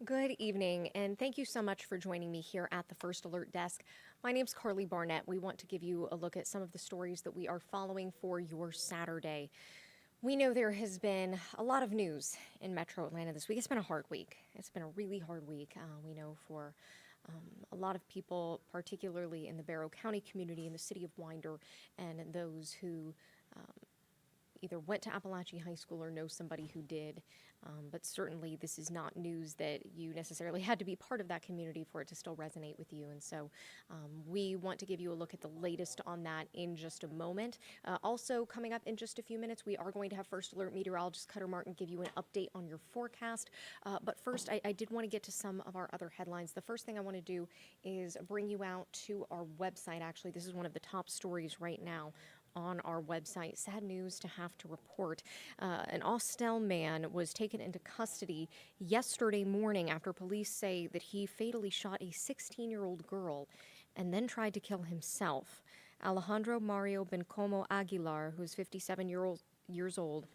Good evening, and thank you so much for joining me here at the First Alert Desk. My name's Karli Barnett. We want to give you a look at some of the stories that we are following for your Saturday. We know there has been a lot of news in Metro Atlanta this week. It's been a hard week. It's been a really hard week. We know for a lot of people, particularly in the Barrow County community in the city of Winder, and those who either went to Apalachee High School or know somebody who did. But certainly this is not news that you necessarily had to be part of that community for it to still resonate with you. And so we want to give you a look at the latest on that in just a moment. Also coming up in just a few minutes, we are going to have First Alert Meteorologist Cutter Martin give you an update on your forecast. But first, I did want to get to some of our other headlines. The first thing I want to do is bring you out to our website. Actually, this is one of the top stories right now on our website. Sad news to have to report. An Austell man was taken into custody yesterday morning after police say that he fatally shot a 16-year-old girl and then tried to kill himself. Alejandro Mario Bencomo Aguilar, who's 57 years old,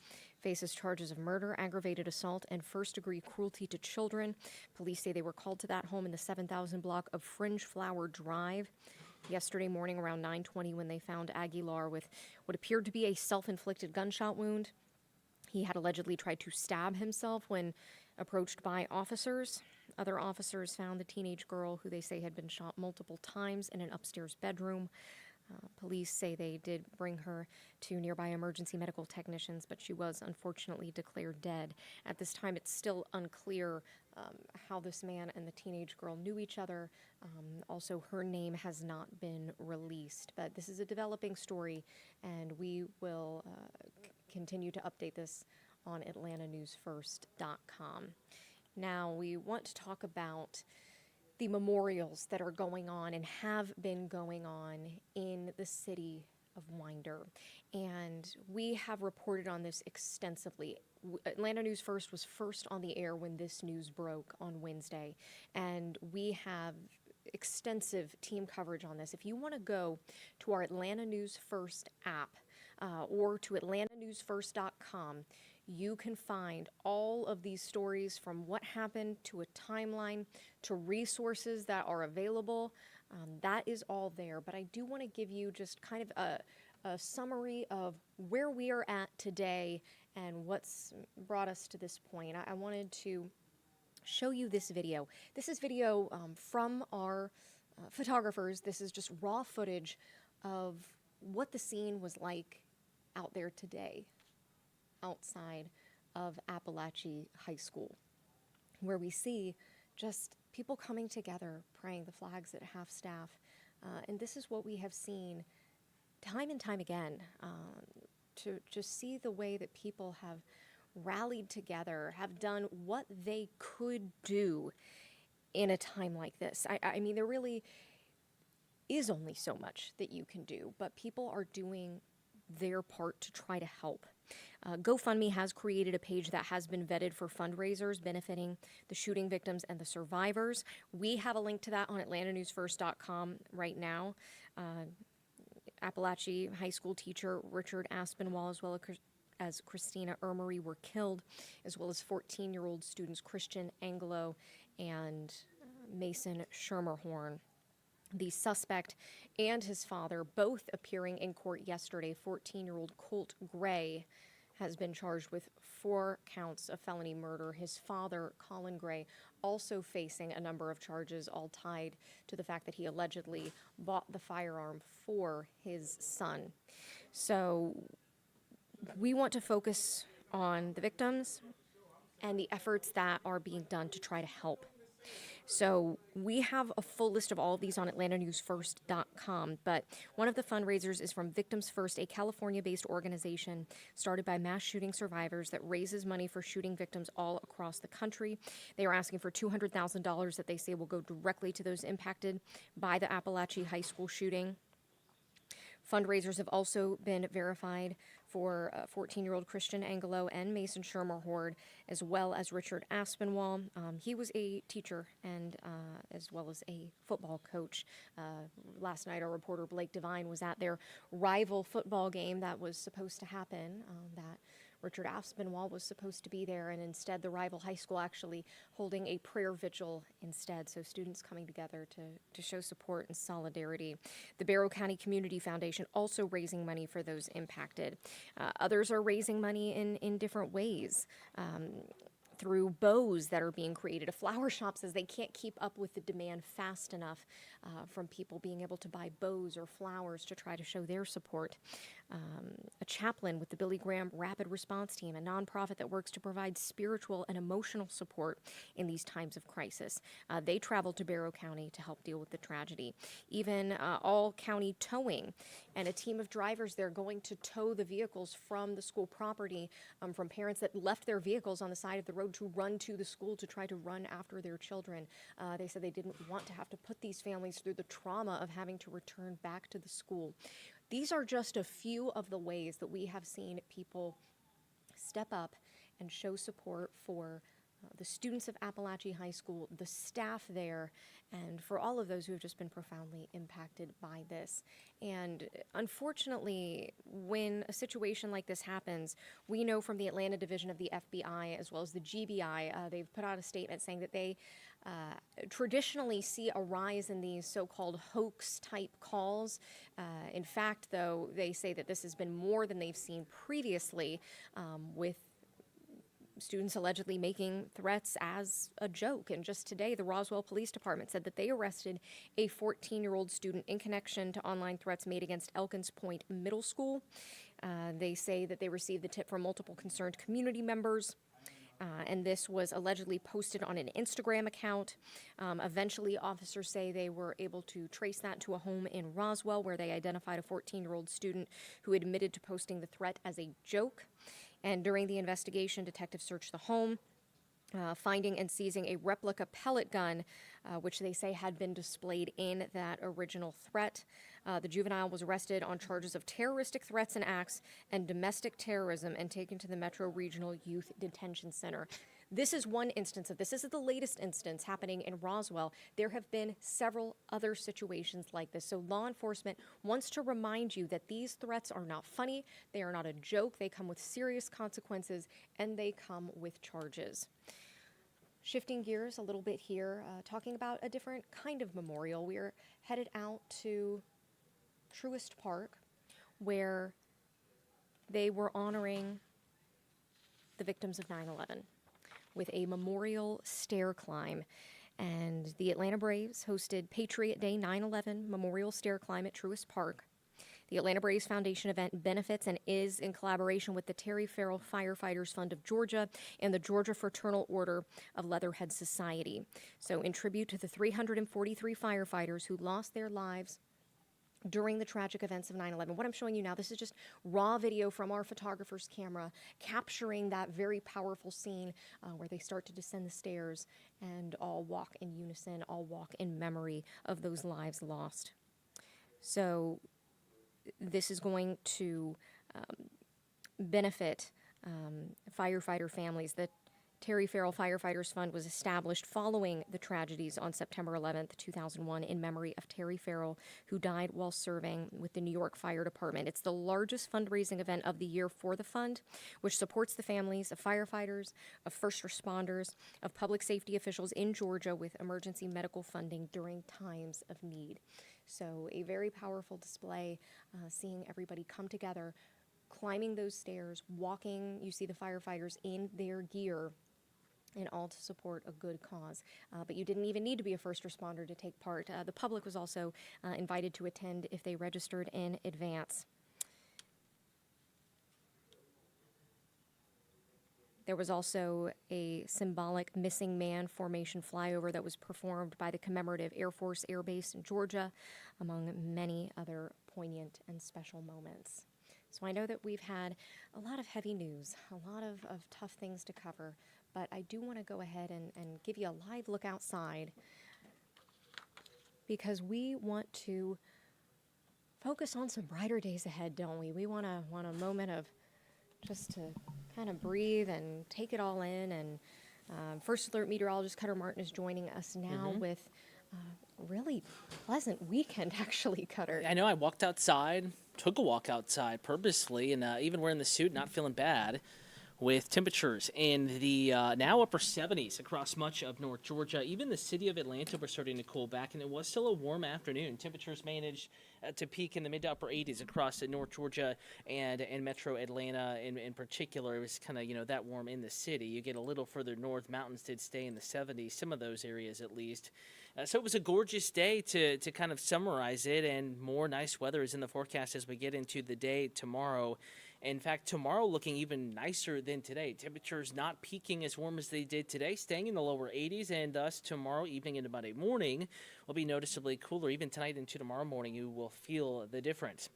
faces charges of murder, aggravated assault, and first-degree cruelty to children. Police say they were called to that home in the 7,000 block of Fringe Flower Drive yesterday morning around 9:20 when they found Aguilar with what appeared to be a self-inflicted gunshot wound. He had allegedly tried to stab himself when approached by officers. Other officers found the teenage girl, who they say had been shot multiple times, in an upstairs bedroom. Police say they did bring her to nearby emergency medical technicians, but she was unfortunately declared dead. At this time, it's still unclear how this man and the teenage girl knew each other. Also, her name has not been released, but this is a developing story, and we will continue to update this on AtlantaNewsFirst.com. Now, we want to talk about the memorials that are going on and have been going on in the city of Winder. And we have reported on this extensively. Atlanta News First was first on the air when this news broke on Wednesday, and we have extensive team coverage on this. If you want to go to our Atlanta News First app or to AtlantaNewsFirst.com, you can find all of these stories, from what happened to a timeline to resources that are available. That is all there. But I do want to give you just kind of a summary of where we are at today and what's brought us to this point. I wanted to show you this video. This is video from our photographers. This is just raw footage of what the scene was like out there today, outside of Apalachee High School, where we see just people coming together, praying, the flags at half staff. And this is what we have seen time and time again, to just see the way that people have rallied together, have done what they could do in a time like this. I mean, there really is only so much that you can do, but people are doing their part to try to help. GoFundMe has created a page that has been vetted for fundraisers benefiting the shooting victims and the survivors. We have a link to that on AtlantaNewsFirst.com right now. Apalachee High School teacher Richard Aspinwall, as well as Christina Ermery, were killed, as well as 14-year-old students Christian Angelo and Mason Schermerhorn. The suspect and his father, both appearing in court yesterday. 14-year-old Colt Gray has been charged with 4 counts of felony murder. His father, Colin Gray, also facing a number of charges, all tied to the fact that he allegedly bought the firearm for his son. So we want to focus on the victims and the efforts that are being done to try to help. So we have a full list of all of these on AtlantaNewsFirst.com, but one of the fundraisers is from Victims First, a California-based organization started by mass shooting survivors that raises money for shooting victims all across the country. They are asking for $200,000 that they say will go directly to those impacted by the Apalachee High School shooting. Fundraisers have also been verified for 14-year-old Christian Angelo and Mason Schermerhorn, as well as Richard Aspinwall. He was a teacher and as well as a football coach. Last night, our reporter Blake Devine was at their rival football game that was supposed to happen, that Richard Aspinwall was supposed to be there, and instead the rival high school actually holding a prayer vigil instead. So students coming together to show support and solidarity. The Barrow County Community Foundation also raising money for those impacted. Others are raising money in different ways. Through bows that are being created. A flower shop says they can't keep up with the demand fast enough from people being able to buy bows or flowers to try to show their support. A chaplain with the Billy Graham Rapid Response Team, a nonprofit that works to provide spiritual and emotional support in these times of crisis. They traveled to Barrow County to help deal with the tragedy. Even all county towing and a team of drivers there going to tow the vehicles from the school property from parents that left their vehicles on the side of the road to run to the school to try to run after their children. They said they didn't want to have to put these families through the trauma of having to return back to the school. These are just a few of the ways that we have seen people step up and show support for the students of Apalachee High School, the staff there, and for all of those who have just been profoundly impacted by this. And unfortunately, when a situation like this happens, we know from the Atlanta division of the FBI as well as the GBI, they've put out a statement saying that they traditionally see a rise in these so-called hoax-type calls. In fact, though, they say that this has been more than they've seen previously with students allegedly making threats as a joke. And just today, the Roswell Police Department said that they arrested a 14-year-old student in connection to online threats made against Elkins Point Middle School. They say that they received the tip from multiple concerned community members. And this was allegedly posted on an Instagram account. Eventually, officers say they were able to trace that to a home in Roswell where they identified a 14-year-old student who admitted to posting the threat as a joke. And during the investigation, detectives searched the home, finding and seizing a replica pellet gun, which they say had been displayed in that original threat. The juvenile was arrested on charges of terroristic threats and acts and domestic terrorism and taken to the Metro Regional Youth Detention Center. This is one instance of this. This is the latest instance happening in Roswell. There have been several other situations like this. So law enforcement wants to remind you that these threats are not funny. They are not a joke. They come with serious consequences, and they come with charges. Shifting gears a little bit here, talking about a different kind of memorial. We're headed out to Truist Park, where they were honoring the victims of 9/11 with a memorial stair climb. And the Atlanta Braves hosted Patriot Day 9/11 Memorial Stair Climb at Truist Park. The Atlanta Braves Foundation event benefits and is in collaboration with the Terry Farrell Firefighters Fund of Georgia and the Georgia Fraternal Order of Leatherhead Society. So in tribute to the 343 firefighters who lost their lives during the tragic events of 9/11. What I'm showing you now, this is just raw video from our photographer's camera capturing that very powerful scene where they start to descend the stairs and all walk in unison, all walk in memory of those lives lost. So this is going to benefit firefighter families. The Terry Farrell Firefighters Fund was established following the tragedies on September 11th, 2001, in memory of Terry Farrell, who died while serving with the New York Fire Department. It's the largest fundraising event of the year for the fund, which supports the families of firefighters, of first responders, of public safety officials in Georgia with emergency medical funding during times of need. So a very powerful display, seeing everybody come together, climbing those stairs, walking. You see the firefighters in their gear, and all to support a good cause. But you didn't even need to be a first responder to take part. The public was also invited to attend if they registered in advance. There was also a symbolic missing man formation flyover that was performed by the Commemorative Air Force Air Base in Georgia, among many other poignant and special moments. So I know that we've had a lot of heavy news, a lot of tough things to cover, but I do want to go ahead and give you a live look outside because we want to focus on some brighter days ahead, don't we? We want a moment of just to kind of breathe and take it all in. And First Alert Meteorologist Cutter Martin is joining us now with a really pleasant weekend, actually, Cutter. I know. I walked outside, took a walk outside purposefully, and even wearing the suit, not feeling bad. with temperatures in the now upper 70s across much of North Georgia. Even the city of Atlanta, we're starting to cool back, and it was still a warm afternoon. Temperatures managed to peak in the mid to upper 80s across North Georgia and metro Atlanta in particular. It was kind of, that warm in the city. You get a little further north, mountains did stay in the 70s, some of those areas at least. So it was a gorgeous day to kind of summarize it, and more nice weather is in the forecast as we get into the day tomorrow. In fact, tomorrow looking even nicer than today. Temperatures not peaking as warm as they did today, staying in the lower 80s, and thus tomorrow evening into Monday morning will be noticeably cooler. Even tonight into tomorrow morning, you will feel the difference.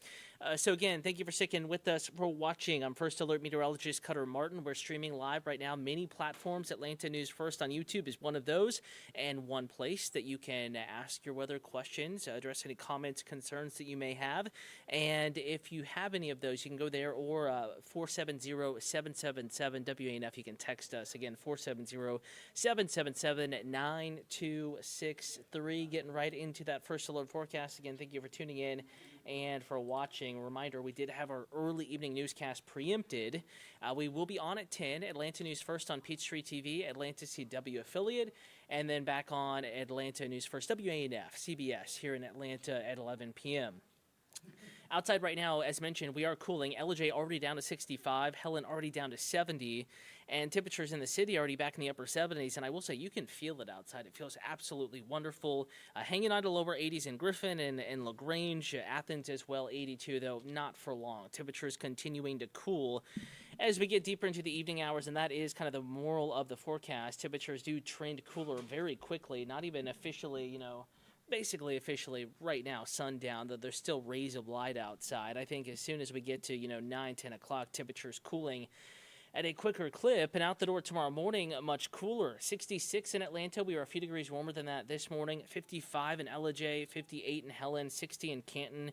So again, thank you for sticking with us, for watching. I'm First Alert Meteorologist Cutter Martin. We're streaming live right now. Many platforms. Atlanta News First on YouTube is one of those, and one place that you can ask your weather questions, address any comments, concerns that you may have. And if you have any of those, you can go there, or 470-777 WANF. You can text us again, 470-777-9263. Getting right into that First Alert forecast. Again, thank you for tuning in and for watching. A reminder, we did have our early evening newscast preempted. We will be on at 10, Atlanta News First on Peachtree TV, Atlanta CW affiliate, and then back on Atlanta News First, WANF, CBS, here in Atlanta at 11 p.m. Outside right now, as mentioned, we are cooling. Apalachee already down to 65, Helen already down to 70, and temperatures in the city already back in the upper 70s. And I will say, you can feel it outside. It feels absolutely wonderful. Hanging on to lower 80s in Griffin and LaGrange, Athens as well, 82, though not for long. Temperatures continuing to cool as we get deeper into the evening hours, and that is kind of the moral of the forecast. Temperatures do trend cooler very quickly, not even officially, basically officially right now, sundown, though there's still rays of light outside. I think as soon as we get to, 9, 10 o'clock, temperatures cooling at a quicker clip. And out the door tomorrow morning, much cooler. 66 in Atlanta. We were a few degrees warmer than that this morning. 55 in Apalachee, 58 in Helen, 60 in Canton.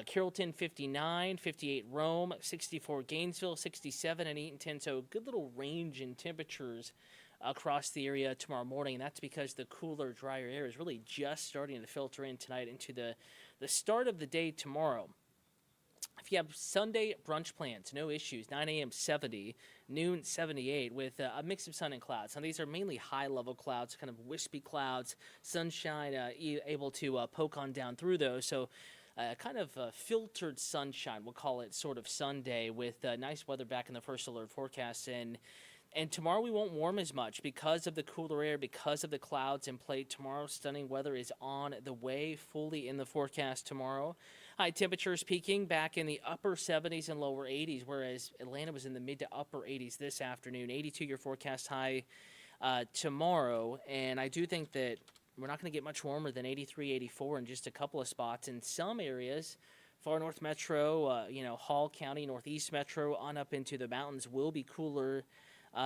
Carrollton, 59, 58 Rome, 64 Gainesville, 67 in Eatonton. So good little range in temperatures across the area tomorrow morning, and that's because the cooler, drier air is really just starting to filter in tonight into the start of the day tomorrow. If you have Sunday brunch plans, no issues. 9 a.m. 70, noon 78, with a mix of sun and clouds. Now, these are mainly high-level clouds, kind of wispy clouds, sunshine able to poke on down through those. So kind of filtered sunshine, we'll call it, sort of Sunday, with nice weather back in the First Alert forecast. And tomorrow we won't warm as much because of the cooler air, because of the clouds in play. Tomorrow, stunning weather is on the way, fully in the forecast tomorrow. High temperatures peaking back in the upper 70s and lower 80s, whereas Atlanta was in the mid to upper 80s this afternoon. 82 your forecast high tomorrow, and I do think that we're not going to get much warmer than 83, 84 in just a couple of spots. In some areas, far north metro, Hall County, northeast metro, on up into the mountains will be cooler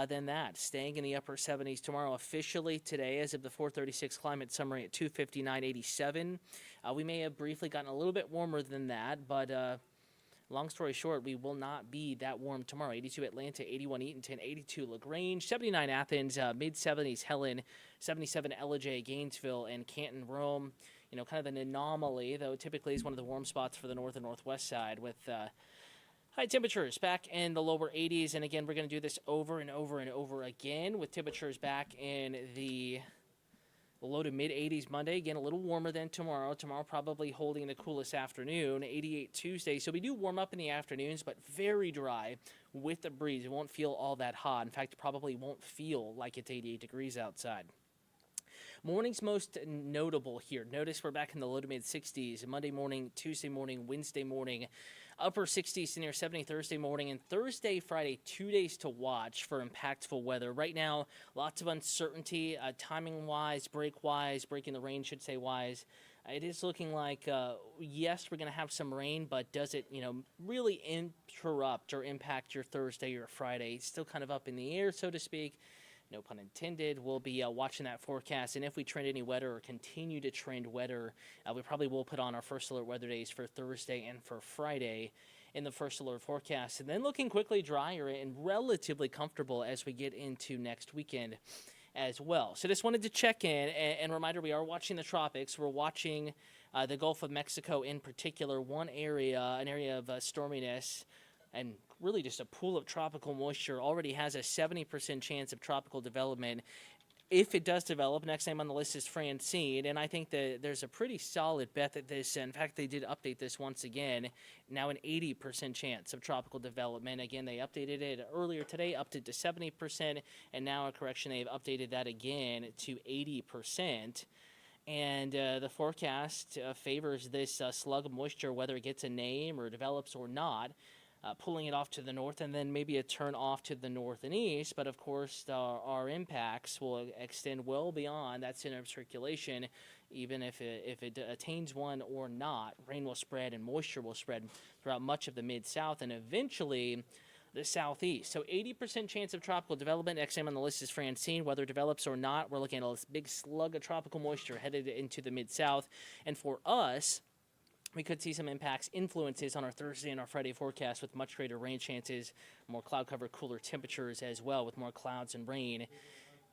than that, staying in the upper 70s tomorrow. Officially today, as of the 436 climate summary at 259.87. We may have briefly gotten a little bit warmer than that, but long story short, we will not be that warm tomorrow. 82 Atlanta, 81 Eatonton, 82 LaGrange, 79 Athens, mid-70s Helen, 77 Apalachee, Gainesville, and Canton, Rome. Kind of an anomaly, though typically is one of the warm spots for the north and northwest side, with high temperatures back in the lower 80s. And again, we're going to do this over and over and over again, with temperatures back in the low to mid 80s Monday. Again, a little warmer than tomorrow. Tomorrow probably holding the coolest afternoon. 88 Tuesday. So we do warm up in the afternoons, but very dry with the breeze. It won't feel all that hot. In fact, it probably won't feel like it's 88 degrees outside. Morning's most notable here. Notice we're back in the low to mid 60s. Monday morning, Tuesday morning, Wednesday morning. Upper 60s to near 70 Thursday morning, and Thursday, Friday, 2 days to watch for impactful weather. Right now, lots of uncertainty, timing-wise, breaking the rain, should say, wise. It is looking like, yes, we're going to have some rain, but does it, really interrupt or impact your Thursday or Friday? It's still kind of up in the air, so to speak. No pun intended. We'll be watching that forecast, and if we trend any wetter or continue to trend wetter, we probably will put on our First Alert weather days for Thursday and for Friday in the First Alert forecast. And then looking quickly drier and relatively comfortable as we get into next weekend as well. So just wanted to check in, and reminder, we are watching the tropics. We're watching the Gulf of Mexico in particular, an area of storminess and really just a pool of tropical moisture, already has a 70% chance of tropical development. If it does develop, next name on the list is Francine, and I think that there's a pretty solid bet that this, in fact, they did update this once again, now an 80% chance of tropical development. Again, they updated it earlier today, upped it to 70%, and now a correction, they've updated that again to 80%. And the forecast favors this slug of moisture, whether it gets a name or develops or not, pulling it off to the north and then maybe a turn off to the north and east. But of course, our impacts will extend well beyond that center of circulation, even if it attains one or not. Rain will spread and moisture will spread throughout much of the mid-south and eventually the southeast. So 80% chance of tropical development. Next name on the list is Francine. Whether it develops or not, we're looking at a big slug of tropical moisture headed into the mid-south. And for us, we could see some impacts, influences on our Thursday and our Friday forecast with much greater rain chances, more cloud cover, cooler temperatures as well with more clouds and rain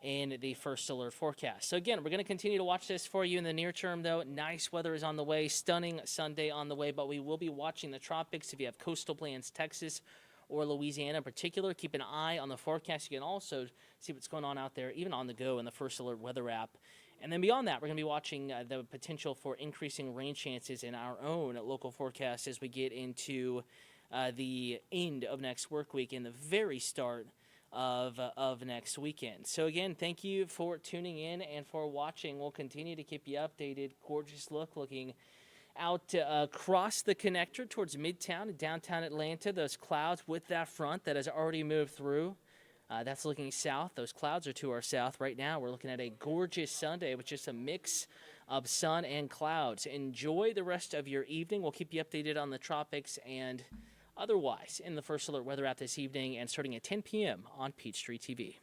in the first alert forecast. So again, we're going to continue to watch this for you in the near term, though. Nice weather is on the way, stunning Sunday on the way, but we will be watching the tropics. If you have coastal plans, Texas or Louisiana in particular, keep an eye on the forecast. You can also see what's going on out there, even on the go in the first alert weather app. And then beyond that, we're going to be watching the potential for increasing rain chances in our own local forecast as we get into the end of next work week and the very start of next weekend. So again, thank you for tuning in and for watching. We'll continue to keep you updated. Gorgeous looking out across the connector towards Midtown and downtown Atlanta. Those clouds with that front that has already moved through. That's looking south. Those clouds are to our south. Right now, we're looking at a gorgeous Sunday with just a mix of sun and clouds. Enjoy the rest of your evening. We'll keep you updated on the tropics and otherwise in the First Alert Weather app this evening and starting at 10 p.m. on Peachtree TV.